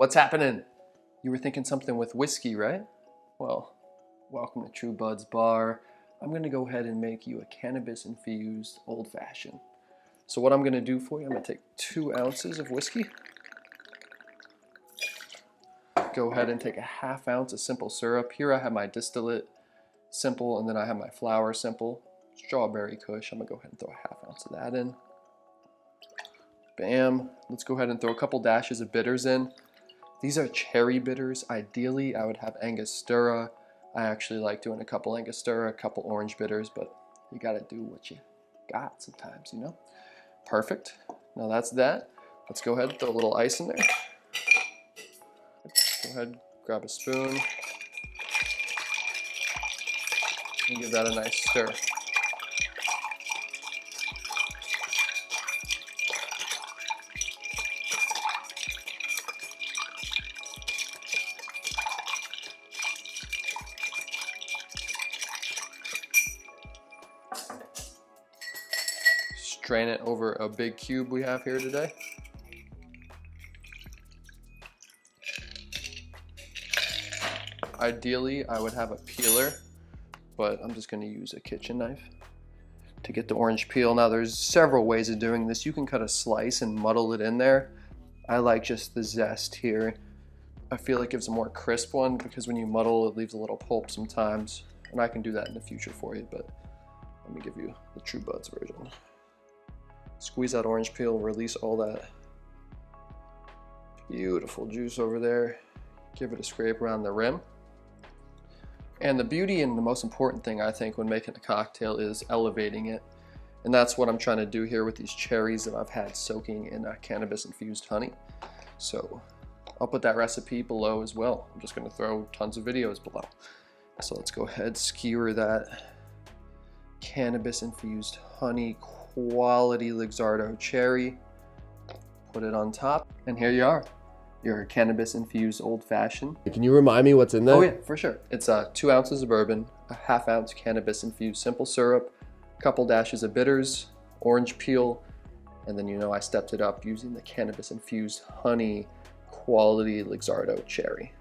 What's happening? You were thinking something with whiskey, right? Well, welcome to True Bud's Bar. I'm gonna go ahead and make you a cannabis infused old fashioned. So what I'm gonna do for you, I'm gonna take 2 ounces of whiskey. Go ahead and take a ½ ounce of simple syrup. Here I have my distillate simple, and then I have my flower simple. Strawberry kush, I'm gonna go ahead and throw a ½ ounce of that in. Bam. Let's go ahead and throw a couple dashes of bitters in. These are cherry bitters. Ideally, I would have Angostura. I actually like doing a couple Angostura, a couple orange bitters, but you gotta do what you got sometimes, you know? Perfect. Now that's that. Let's go ahead and throw a little ice in there. Go ahead, grab a spoon, and give that a nice stir. Strain it over a big cube we have here today. Ideally, I would have a peeler, but I'm just gonna use a kitchen knife to get the orange peel. Now there's several ways of doing this. You can cut a slice and muddle it in there. I like just the zest here. I feel it gives a more crisp one because when you muddle, it leaves a little pulp sometimes, and I can do that in the future for you, but let me give you the True Buds version. Squeeze that orange peel, release all that beautiful juice over there. Give it a scrape around the rim. And the beauty and the most important thing I think when making a cocktail is elevating it. And that's what I'm trying to do here with these cherries that I've had soaking in a cannabis infused honey. So I'll put that recipe below as well. I'm just gonna throw tons of videos below. So let's go ahead, skewer that cannabis infused honey quality Luxardo cherry, put it on top, and here you are, your cannabis infused old fashioned. Can you remind me what's in there? Oh yeah, for sure. It's 2 ounces of bourbon, a ½ ounce cannabis infused simple syrup, a couple dashes of bitters, orange peel, and then you know I stepped it up using the cannabis infused honey quality Luxardo cherry.